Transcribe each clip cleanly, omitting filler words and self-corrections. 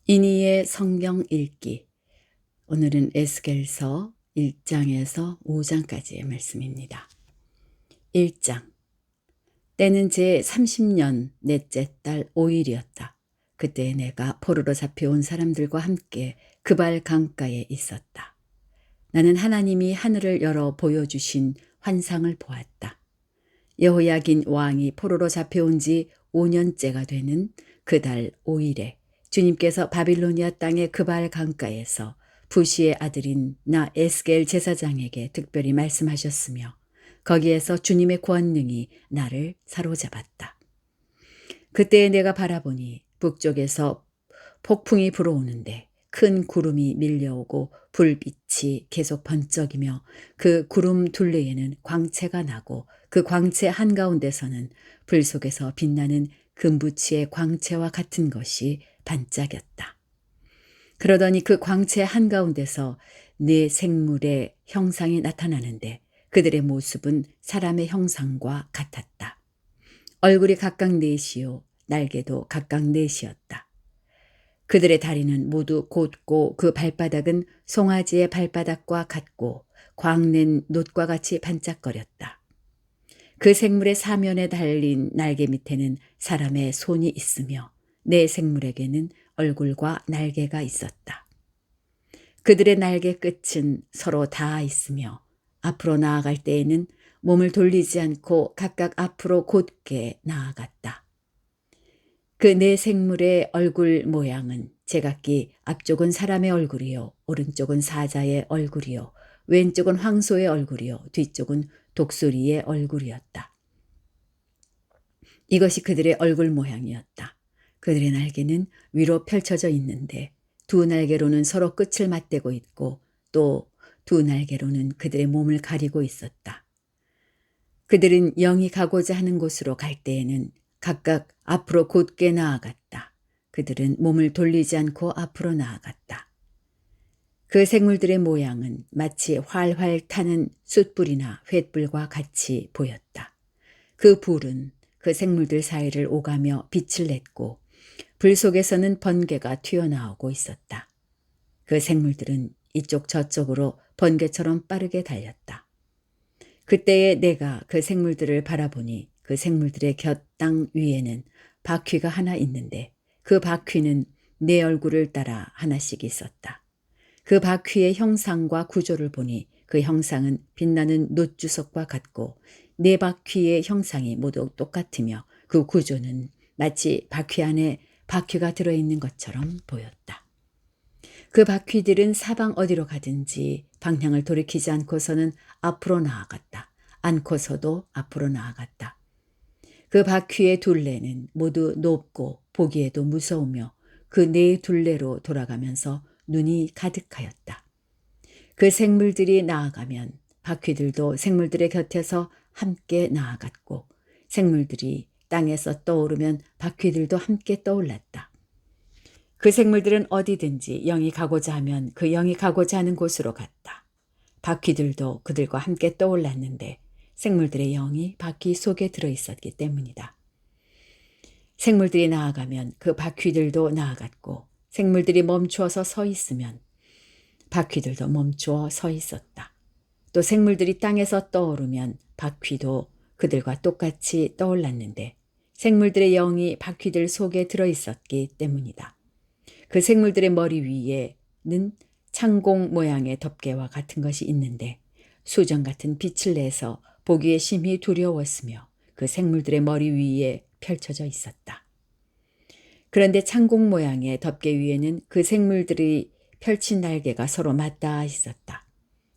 이니의 성경 읽기. 오늘은 에스겔서 1장에서 5장까지의 말씀입니다. 1장. 때는 제 30년 넷째 달 5일이었다. 그때 내가 포로로 잡혀온 사람들과 함께 그발 강가에 있었다. 나는 하나님이 하늘을 열어 보여주신 환상을 보았다. 여호야긴 왕이 포로로 잡혀온 지 5년째가 되는 그 달 5일에 주님께서 바빌로니아 땅의 그발 강가에서 부시의 아들인 나 에스겔 제사장에게 특별히 말씀하셨으며 거기에서 주님의 권능이 나를 사로잡았다. 그때 내가 바라보니 북쪽에서 폭풍이 불어오는데 큰 구름이 밀려오고 불빛이 계속 번쩍이며 그 구름 둘레에는 광채가 나고 그 광채 한가운데서는 불 속에서 빛나는 금부치의 광채와 같은 것이 반짝였다. 그러더니 그 광채 한가운데서 네 생물의 형상이 나타나는데 그들의 모습은 사람의 형상과 같았다. 얼굴이 각각 넷이요 날개도 각각 넷이었다. 그들의 다리는 모두 곧고 그 발바닥은 송아지의 발바닥과 같고 광낸 놋과 같이 반짝거렸다. 그 생물의 사면에 달린 날개 밑에는 사람의 손이 있으며 네 생물에게는 얼굴과 날개가 있었다. 그들의 날개 끝은 서로 닿아 있으며 앞으로 나아갈 때에는 몸을 돌리지 않고 각각 앞으로 곧게 나아갔다. 그 네 생물의 얼굴 모양은 제각기 앞쪽은 사람의 얼굴이요 오른쪽은 사자의 얼굴이요 왼쪽은 황소의 얼굴이요 뒤쪽은 독수리의 얼굴이었다. 이것이 그들의 얼굴 모양이었다. 그들의 날개는 위로 펼쳐져 있는데 두 날개로는 서로 끝을 맞대고 있고 또 두 날개로는 그들의 몸을 가리고 있었다. 그들은 영이 가고자 하는 곳으로 갈 때에는 각각 앞으로 곧게 나아갔다. 그들은 몸을 돌리지 않고 앞으로 나아갔다. 그 생물들의 모양은 마치 활활 타는 숯불이나 횃불과 같이 보였다. 그 불은 그 생물들 사이를 오가며 빛을 냈고 불 속에서는 번개가 튀어나오고 있었다. 그 생물들은 이쪽 저쪽으로 번개처럼 빠르게 달렸다. 그때에 내가 그 생물들을 바라보니 그 생물들의 곁 땅 위에는 바퀴가 하나 있는데 그 바퀴는 내 얼굴을 따라 하나씩 있었다. 그 바퀴의 형상과 구조를 보니 그 형상은 빛나는 놋주석과 같고 네 바퀴의 형상이 모두 똑같으며 그 구조는 마치 바퀴 안에 바퀴가 들어있는 것처럼 보였다. 그 바퀴들은 사방 어디로 가든지 방향을 돌이키지 않고서는 앞으로 나아갔다. 않고서도 앞으로 나아갔다. 그 바퀴의 둘레는 모두 높고 보기에도 무서우며 그 네 둘레로 돌아가면서 눈이 가득하였다. 그 생물들이 나아가면 바퀴들도 생물들의 곁에서 함께 나아갔고 생물들이 땅에서 떠오르면 바퀴들도 함께 떠올랐다. 그 생물들은 어디든지 영이 가고자 하면 그 영이 가고자 하는 곳으로 갔다. 바퀴들도 그들과 함께 떠올랐는데 생물들의 영이 바퀴 속에 들어있었기 때문이다. 생물들이 나아가면 그 바퀴들도 나아갔고 생물들이 멈추어서 서 있으면 바퀴들도 멈추어 서 있었다. 또 생물들이 땅에서 떠오르면 바퀴도 그들과 똑같이 떠올랐는데 생물들의 영이 바퀴들 속에 들어있었기 때문이다. 그 생물들의 머리 위에는 창공 모양의 덮개와 같은 것이 있는데 수정 같은 빛을 내서 보기에 심히 두려웠으며 그 생물들의 머리 위에 펼쳐져 있었다. 그런데 창공 모양의 덮개 위에는 그 생물들이 펼친 날개가 서로 맞닿아 있었다.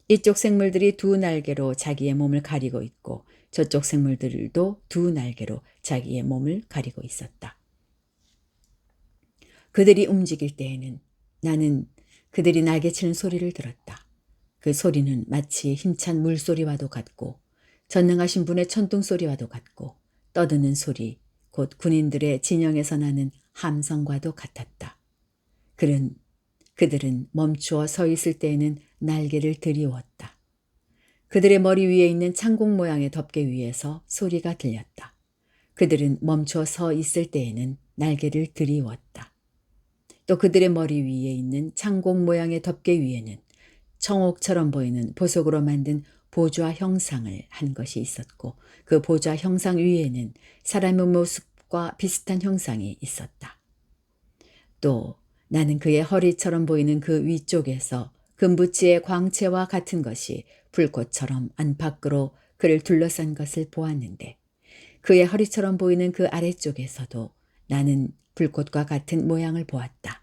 이쪽 생물들이 두 날개로 자기의 몸을 가리고 있고 저쪽 생물들도 두 날개로 자기의 몸을 가리고 있었다. 그들이 움직일 때에는 나는 그들이 날개치는 소리를 들었다. 그 소리는 마치 힘찬 물소리와도 같고 전능하신 분의 천둥소리와도 같고 떠드는 소리, 곧 군인들의 진영에서 나는 함성과도 같았다. 그들은 멈추어 서 있을 때에는 날개를 들이웠다. 그들의 머리 위에 있는 창공 모양의 덮개 위에서 소리가 들렸다. 그들은 멈추어 서 있을 때에는 날개를 들이웠다. 또 그들의 머리 위에 있는 창공 모양의 덮개 위에는 청옥처럼 보이는 보석으로 만든 보좌 형상을 한 것이 있었고 그 보좌 형상 위에는 사람의 모습과 비슷한 형상이 있었다. 또 나는 그의 허리처럼 보이는 그 위쪽에서 금붙이의 광채와 같은 것이 불꽃처럼 안팎으로 그를 둘러싼 것을 보았는데 그의 허리처럼 보이는 그 아래쪽에서도 나는 불꽃과 같은 모양을 보았다.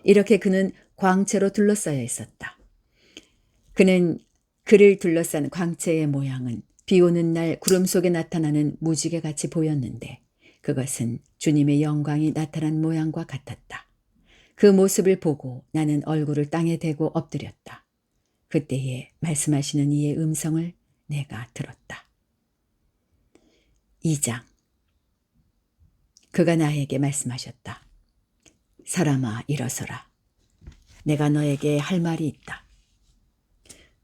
이렇게 그는 광채로 둘러싸여 있었다. 그를 둘러싼 광채의 모양은 비 오는 날 구름 속에 나타나는 무지개같이 보였는데 그것은 주님의 영광이 나타난 모양과 같았다. 그 모습을 보고 나는 얼굴을 땅에 대고 엎드렸다. 그때에 말씀하시는 이의 음성을 내가 들었다. 2장. 그가 나에게 말씀하셨다. 사람아, 일어서라. 내가 너에게 할 말이 있다.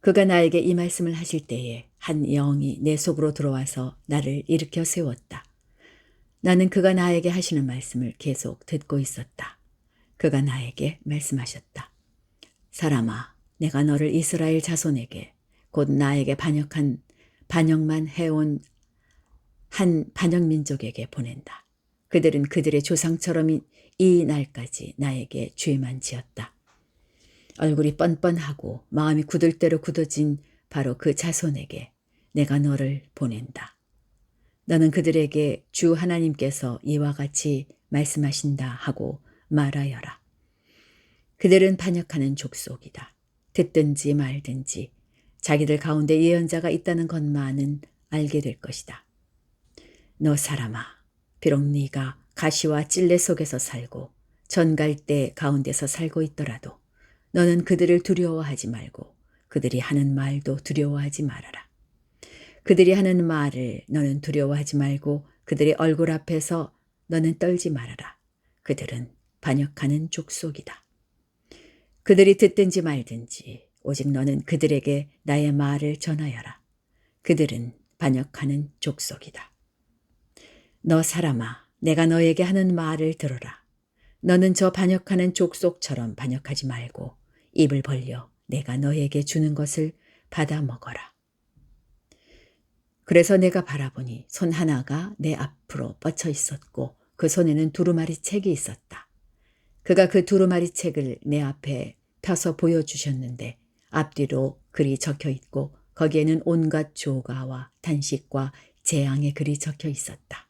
그가 나에게 이 말씀을 하실 때에 한 영이 내 속으로 들어와서 나를 일으켜 세웠다. 나는 그가 나에게 하시는 말씀을 계속 듣고 있었다. 그가 나에게 말씀하셨다. 사람아, 내가 너를 이스라엘 자손에게 곧 나에게 반역만 해온 한 반역민족에게 보낸다. 그들은 그들의 조상처럼 이 날까지 나에게 죄만 지었다. 얼굴이 뻔뻔하고 마음이 굳을 대로 굳어진 바로 그 자손에게 내가 너를 보낸다. 너는 그들에게 주 하나님께서 이와 같이 말씀하신다 하고 말하여라. 그들은 반역하는 족속이다. 듣든지 말든지 자기들 가운데 예언자가 있다는 것만은 알게 될 것이다. 너 사람아, 비록 네가 가시와 찔레 속에서 살고 전갈대 가운데서 살고 있더라도 너는 그들을 두려워하지 말고 그들이 하는 말도 두려워하지 말아라. 그들이 하는 말을 너는 두려워하지 말고 그들의 얼굴 앞에서 너는 떨지 말아라. 그들은 반역하는 족속이다. 그들이 듣든지 말든지 오직 너는 그들에게 나의 말을 전하여라. 그들은 반역하는 족속이다. 너 사람아, 내가 너에게 하는 말을 들어라. 너는 저 반역하는 족속처럼 반역하지 말고 입을 벌려 내가 너에게 주는 것을 받아 먹어라. 그래서 내가 바라보니 손 하나가 내 앞으로 뻗쳐 있었고 그 손에는 두루마리 책이 있었다. 그가 그 두루마리 책을 내 앞에 펴서 보여주셨는데 앞뒤로 글이 적혀 있고 거기에는 온갖 조가와 단식과 재앙의 글이 적혀 있었다.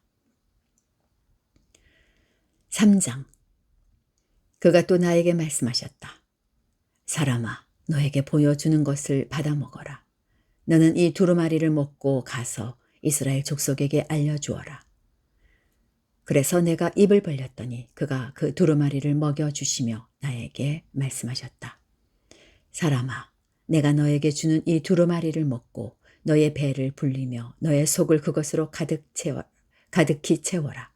3장. 그가 또 나에게 말씀하셨다. 사람아, 너에게 보여주는 것을 받아 먹어라. 너는 이 두루마리를 먹고 가서 이스라엘 족속에게 알려주어라. 그래서 내가 입을 벌렸더니 그가 그 두루마리를 먹여주시며 나에게 말씀하셨다. 사람아, 내가 너에게 주는 이 두루마리를 먹고 너의 배를 불리며 너의 속을 그것으로 가득히 채워라.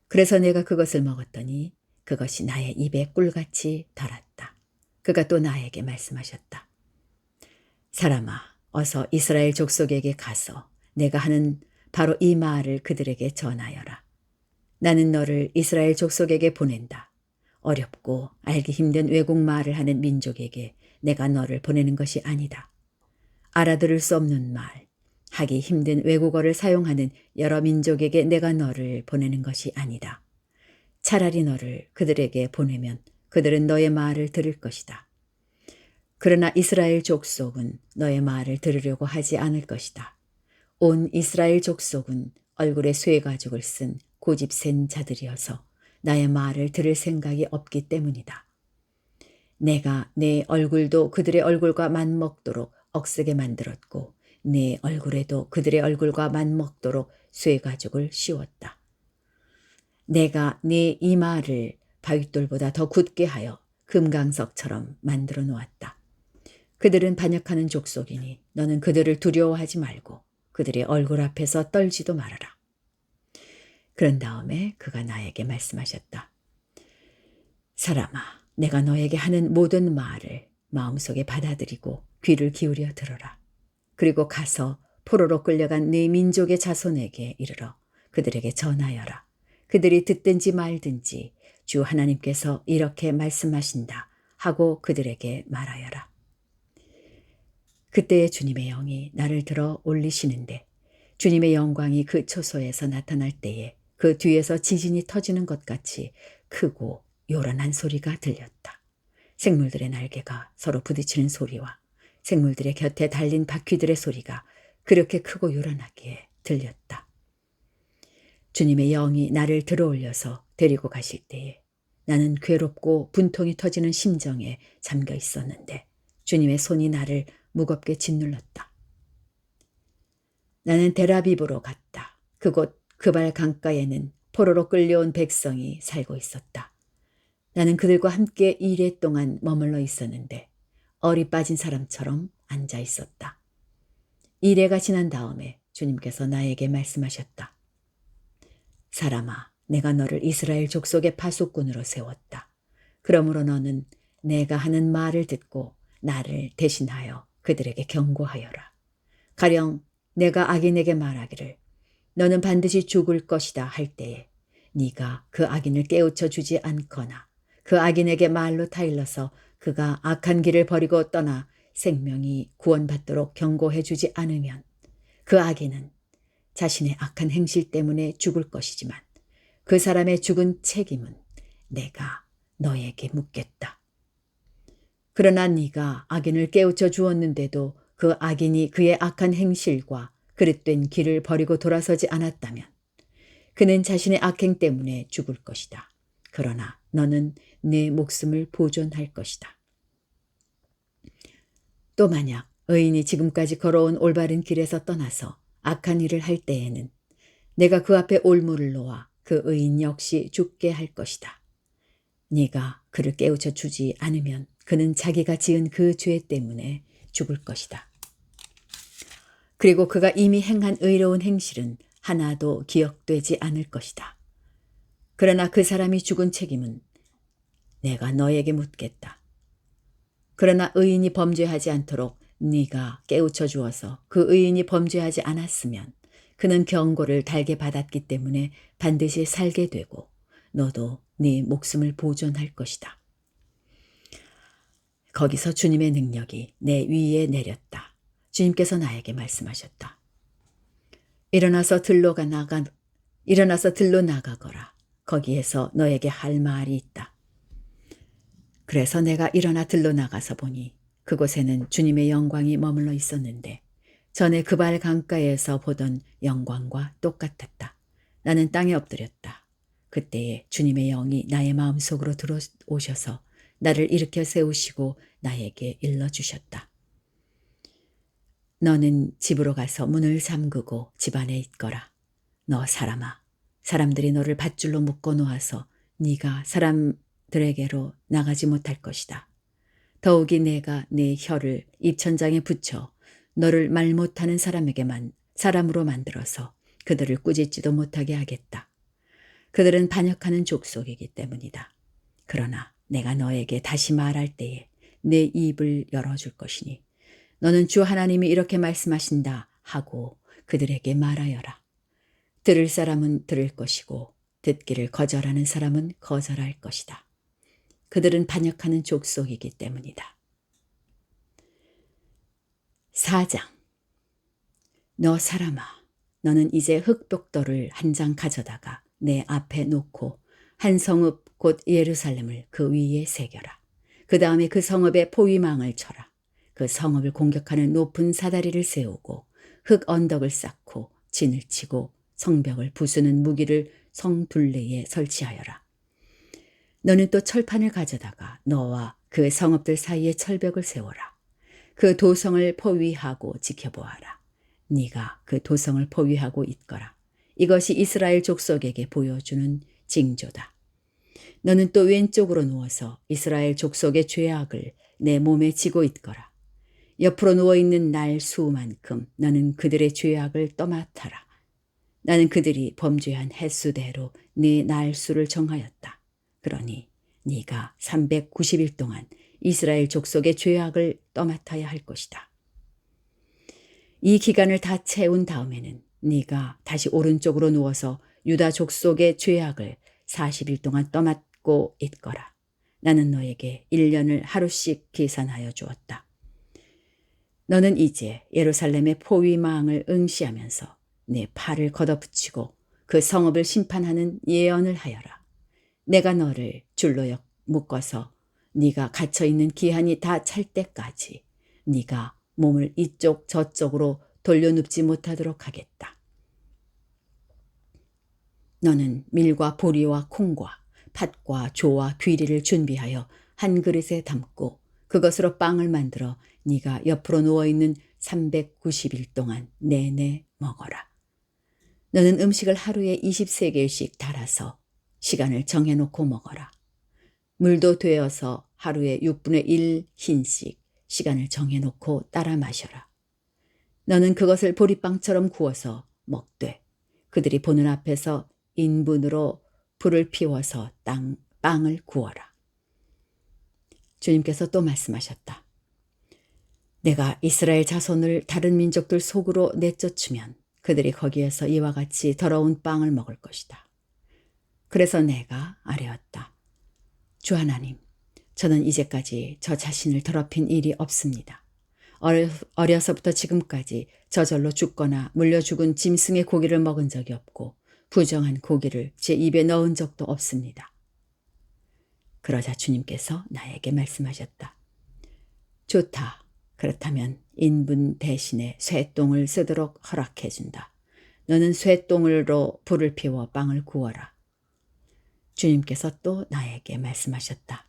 그래서 내가 그것을 먹었더니 그것이 나의 입에 꿀같이 달았다. 그가 또 나에게 말씀하셨다. 사람아, 어서 이스라엘 족속에게 가서 내가 하는 바로 이 말을 그들에게 전하여라. 나는 너를 이스라엘 족속에게 보낸다. 어렵고 알기 힘든 외국말을 하는 민족에게 내가 너를 보내는 것이 아니다. 알아들을 수 없는 말, 하기 힘든 외국어를 사용하는 여러 민족에게 내가 너를 보내는 것이 아니다. 차라리 너를 그들에게 보내면 그들은 너의 말을 들을 것이다. 그러나 이스라엘 족속은 너의 말을 들으려고 하지 않을 것이다. 온 이스라엘 족속은 얼굴에 쇠가죽을 쓴 고집센 자들이어서 나의 말을 들을 생각이 없기 때문이다. 내가 내 얼굴도 그들의 얼굴과 맞먹도록 억세게 만들었고 내 얼굴에도 그들의 얼굴과 맞먹도록 쇠가죽을 씌웠다. 내가 네 이마를 바윗돌보다 더 굳게 하여 금강석처럼 만들어 놓았다. 그들은 반역하는 족속이니 너는 그들을 두려워하지 말고 그들의 얼굴 앞에서 떨지도 말아라. 그런 다음에 그가 나에게 말씀하셨다. 사람아, 내가 너에게 하는 모든 말을 마음속에 받아들이고 귀를 기울여 들어라. 그리고 가서 포로로 끌려간 네 민족의 자손에게 이르러 그들에게 전하여라. 그들이 듣든지 말든지 주 하나님께서 이렇게 말씀하신다 하고 그들에게 말하여라. 그때에 주님의 영이 나를 들어 올리시는데 주님의 영광이 그 초소에서 나타날 때에 그 뒤에서 지진이 터지는 것 같이 크고 요란한 소리가 들렸다. 생물들의 날개가 서로 부딪히는 소리와 생물들의 곁에 달린 바퀴들의 소리가 그렇게 크고 요란하게 들렸다. 주님의 영이 나를 들어올려서 데리고 가실 때에 나는 괴롭고 분통이 터지는 심정에 잠겨 있었는데 주님의 손이 나를 무겁게 짓눌렀다. 나는 델아비브로 갔다. 그곳 그발 강가에는 포로로 끌려온 백성이 살고 있었다. 나는 그들과 함께 이래 동안 머물러 있었는데 얼이 빠진 사람처럼 앉아 있었다. 이래가 지난 다음에 주님께서 나에게 말씀하셨다. 사람아, 내가 너를 이스라엘 족속의 파수꾼으로 세웠다. 그러므로 너는 내가 하는 말을 듣고 나를 대신하여 그들에게 경고하여라. 가령 내가 악인에게 말하기를 너는 반드시 죽을 것이다 할 때에 네가 그 악인을 깨우쳐 주지 않거나 그 악인에게 말로 타일러서 그가 악한 길을 버리고 떠나 생명이 구원받도록 경고해 주지 않으면 그 악인은 자신의 악한 행실 때문에 죽을 것이지만 그 사람의 죽은 책임은 내가 너에게 묻겠다. 그러나 네가 악인을 깨우쳐 주었는데도 그 악인이 그의 악한 행실과 그릇된 길을 버리고 돌아서지 않았다면 그는 자신의 악행 때문에 죽을 것이다. 그러나 너는 네 목숨을 보존할 것이다. 또 만약 의인이 지금까지 걸어온 올바른 길에서 떠나서 악한 일을 할 때에는 내가 그 앞에 올무를 놓아 그 의인 역시 죽게 할 것이다. 네가 그를 깨우쳐 주지 않으면 그는 자기가 지은 그 죄 때문에 죽을 것이다. 그리고 그가 이미 행한 의로운 행실은 하나도 기억되지 않을 것이다. 그러나 그 사람이 죽은 책임은 내가 너에게 묻겠다. 그러나 의인이 범죄하지 않도록 네가 깨우쳐 주어서 그 의인이 범죄하지 않았으면 그는 경고를 달게 받았기 때문에 반드시 살게 되고 너도 네 목숨을 보존할 것이다. 거기서 주님의 능력이 내 위에 내렸다. 주님께서 나에게 말씀하셨다. 일어나서 들로 나가거라. 거기에서 너에게 할 말이 있다. 그래서 내가 일어나 들로 나가서 보니 그곳에는 주님의 영광이 머물러 있었는데 전에 그발 강가에서 보던 영광과 똑같았다. 나는 땅에 엎드렸다. 그때에 주님의 영이 나의 마음속으로 들어오셔서 나를 일으켜 세우시고 나에게 일러주셨다. 너는 집으로 가서 문을 잠그고 집 안에 있거라. 너 사람아, 사람들이 너를 밧줄로 묶어 놓아서 네가 사람들에게로 나가지 못할 것이다. 더욱이 내가 네 혀를 입천장에 붙여 너를 말 못하는 사람으로 만들어서 그들을 꾸짖지도 못하게 하겠다. 그들은 반역하는 족속이기 때문이다. 그러나 내가 너에게 다시 말할 때에 내 입을 열어줄 것이니 너는 주 하나님이 이렇게 말씀하신다 하고 그들에게 말하여라. 들을 사람은 들을 것이고 듣기를 거절하는 사람은 거절할 것이다. 그들은 반역하는 족속이기 때문이다. 4장. 너 사람아, 너는 이제 흑독도를 한 장 가져다가 내 앞에 놓고 한 성읍 곧 예루살렘을 그 위에 새겨라. 그 다음에 그 성읍에 포위망을 쳐라. 그 성읍을 공격하는 높은 사다리를 세우고 흙 언덕을 쌓고 진을 치고 성벽을 부수는 무기를 성 둘레에 설치하여라. 너는 또 철판을 가져다가 너와 그 성읍들 사이에 철벽을 세워라. 그 도성을 포위하고 지켜보아라. 네가 그 도성을 포위하고 있거라. 이것이 이스라엘 족속에게 보여주는 징조다. 너는 또 왼쪽으로 누워서 이스라엘 족속의 죄악을 내 몸에 지고 있거라. 옆으로 누워있는 날 수만큼 너는 그들의 죄악을 떠맡아라. 나는 그들이 범죄한 횟수대로 네 날수를 정하였다. 그러니 네가 390일 동안 이스라엘 족속의 죄악을 떠맡아야 할 것이다. 이 기간을 다 채운 다음에는 네가 다시 오른쪽으로 누워서 유다 족속의 죄악을 40일 동안 떠맡고 듣고 있거라. 나는 너에게 1년을 하루씩 계산하여 주었다. 너는 이제 예루살렘의 포위망을 응시하면서 내 팔을 걷어붙이고 그 성읍을 심판하는 예언을 하여라. 내가 너를 줄로 묶어서 네가 갇혀있는 기한이 다 찰 때까지 네가 몸을 이쪽 저쪽으로 돌려눕지 못하도록 하겠다. 너는 밀과 보리와 콩과 팥과 조와 귀리를 준비하여 한 그릇에 담고 그것으로 빵을 만들어 네가 옆으로 누워있는 390일 동안 내내 먹어라. 너는 음식을 하루에 23개씩 달아서 시간을 정해놓고 먹어라. 물도 되어서 하루에 6분의 1 흰씩 시간을 정해놓고 따라 마셔라. 너는 그것을 보리빵처럼 구워서 먹되 그들이 보는 앞에서 인분으로 불을 피워서 빵을 구워라. 주님께서 또 말씀하셨다. 내가 이스라엘 자손을 다른 민족들 속으로 내쫓으면 그들이 거기에서 이와 같이 더러운 빵을 먹을 것이다. 그래서 내가 아뢰었다. 주 하나님, 저는 이제까지 저 자신을 더럽힌 일이 없습니다. 어려서부터 지금까지 저절로 죽거나 물려 죽은 짐승의 고기를 먹은 적이 없고 부정한 고기를 제 입에 넣은 적도 없습니다. 그러자 주님께서 나에게 말씀하셨다. 좋다. 그렇다면 인분 대신에 쇠똥을 쓰도록 허락해준다. 너는 쇠똥으로 불을 피워 빵을 구워라. 주님께서 또 나에게 말씀하셨다.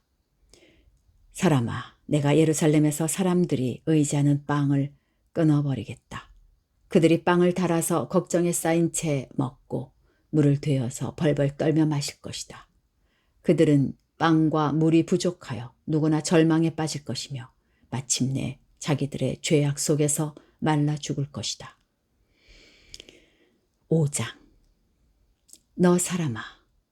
사람아, 내가 예루살렘에서 사람들이 의지하는 빵을 끊어버리겠다. 그들이 빵을 달아서 걱정에 쌓인 채 먹고 물을 되어서 벌벌 떨며 마실 것이다. 그들은 빵과 물이 부족하여 누구나 절망에 빠질 것이며 마침내 자기들의 죄악 속에서 말라 죽을 것이다. 5장. 너 사람아,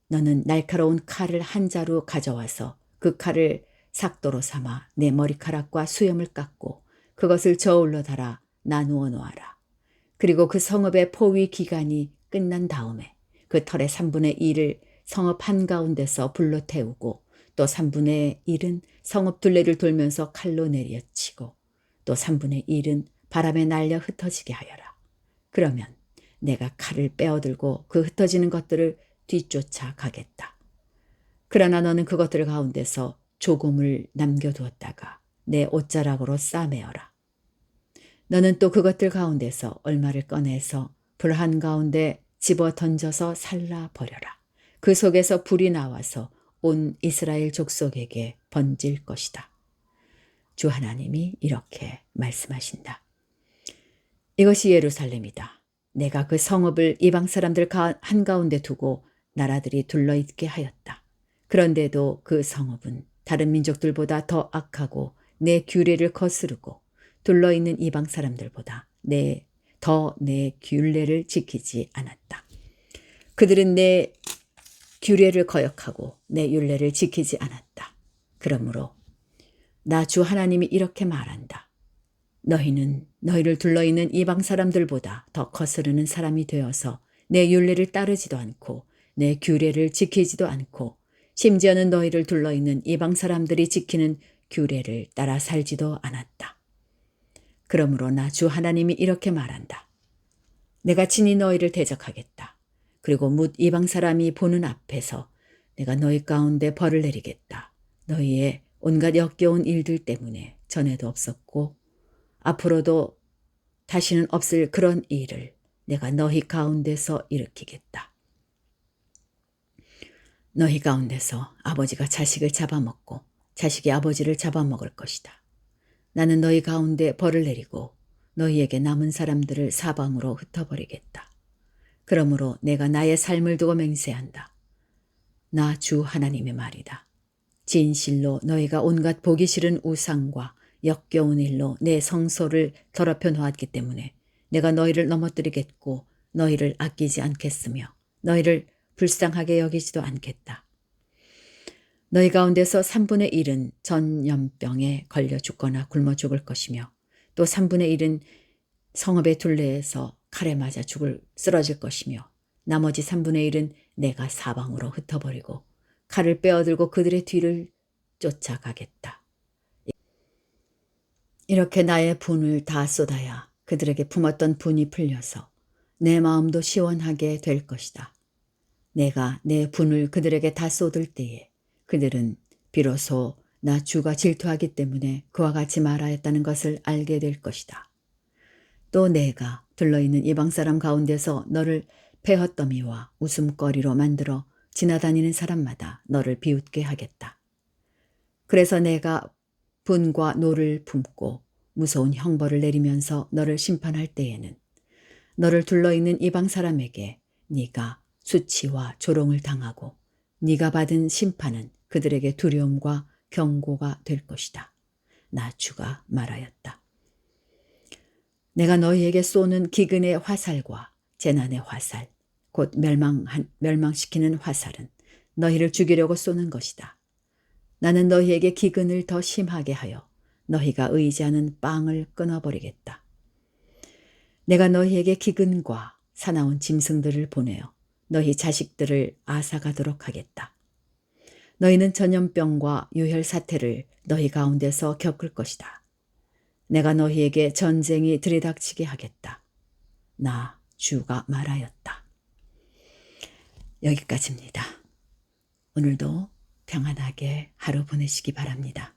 너는 날카로운 칼을 한 자루 가져와서 그 칼을 삭도로 삼아 내 머리카락과 수염을 깎고 그것을 저울로 달아 나누어 놓아라. 그리고 그 성읍의 포위 기간이 끝난 다음에 그 털의 3분의 1을 성읍 한가운데서 불로 태우고 또 3분의 1은 성읍 둘레를 돌면서 칼로 내려치고 또 3분의 1은 바람에 날려 흩어지게 하여라. 그러면 내가 칼을 빼어들고 그 흩어지는 것들을 뒤쫓아 가겠다. 그러나 너는 그것들 가운데서 조금을 남겨두었다가 내 옷자락으로 싸매어라. 너는 또 그것들 가운데서 얼마를 꺼내서 불 한가운데 집어 던져서 살라 버려라. 그 속에서 불이 나와서 온 이스라엘 족속에게 번질 것이다. 주 하나님이 이렇게 말씀하신다. 이것이 예루살렘이다. 내가 그 성읍을 이방 사람들 한가운데 두고 나라들이 둘러있게 하였다. 그런데도 그 성읍은 다른 민족들보다 더 악하고 내 규례를 거스르고 둘러있는 이방 사람들보다 내 규례를 지키지 않았다. 그들은 내 규례를 거역하고 내 율례를 지키지 않았다. 그러므로 나 주 하나님이 이렇게 말한다. 너희는 너희를 둘러있는 이방 사람들보다 더 거스르는 사람이 되어서 내 율례를 따르지도 않고 내 규례를 지키지도 않고 심지어는 너희를 둘러있는 이방 사람들이 지키는 규례를 따라 살지도 않았다. 그러므로 나 주 하나님이 이렇게 말한다. 내가 친히 너희를 대적하겠다. 그리고 뭇 이방 사람이 보는 앞에서 내가 너희 가운데 벌을 내리겠다. 너희의 온갖 역겨운 일들 때문에 전에도 없었고 앞으로도 다시는 없을 그런 일을 내가 너희 가운데서 일으키겠다. 너희 가운데서 아버지가 자식을 잡아먹고 자식이 아버지를 잡아먹을 것이다. 나는 너희 가운데 벌을 내리고 너희에게 남은 사람들을 사방으로 흩어버리겠다. 그러므로 내가 나의 삶을 두고 맹세한다. 나 주 하나님의 말이다. 진실로 너희가 온갖 보기 싫은 우상과 역겨운 일로 내 성소를 더럽혀 놓았기 때문에 내가 너희를 넘어뜨리겠고 너희를 아끼지 않겠으며 너희를 불쌍하게 여기지도 않겠다. 너희 가운데서 3분의 1은 전염병에 걸려 죽거나 굶어 죽을 것이며 또 3분의 1은 성읍의 둘레에서 칼에 맞아 쓰러질 것이며 나머지 3분의 1은 내가 사방으로 흩어버리고 칼을 빼어들고 그들의 뒤를 쫓아가겠다. 이렇게 나의 분을 다 쏟아야 그들에게 품었던 분이 풀려서 내 마음도 시원하게 될 것이다. 내가 내 분을 그들에게 다 쏟을 때에 그들은 비로소 나 주가 질투하기 때문에 그와 같이 말하였다는 것을 알게 될 것이다. 또 내가 들러있는 이방 사람 가운데서 너를 패헛더미와 웃음거리로 만들어 지나다니는 사람마다 너를 비웃게 하겠다. 그래서 내가 분과 노를 품고 무서운 형벌을 내리면서 너를 심판할 때에는 너를 둘러있는 이방 사람에게 네가 수치와 조롱을 당하고 네가 받은 심판은 그들에게 두려움과 경고가 될 것이다. 나 주가 말하였다. 내가 너희에게 쏘는 기근의 화살과 재난의 화살, 곧 멸망시키는 화살은 너희를 죽이려고 쏘는 것이다. 나는 너희에게 기근을 더 심하게 하여 너희가 의지하는 빵을 끊어버리겠다. 내가 너희에게 기근과 사나운 짐승들을 보내어 너희 자식들을 앗아가도록 하겠다. 너희는 전염병과 유혈 사태를 너희 가운데서 겪을 것이다. 내가 너희에게 전쟁이 들이닥치게 하겠다. 나 주가 말하였다. 여기까지입니다. 오늘도 평안하게 하루 보내시기 바랍니다.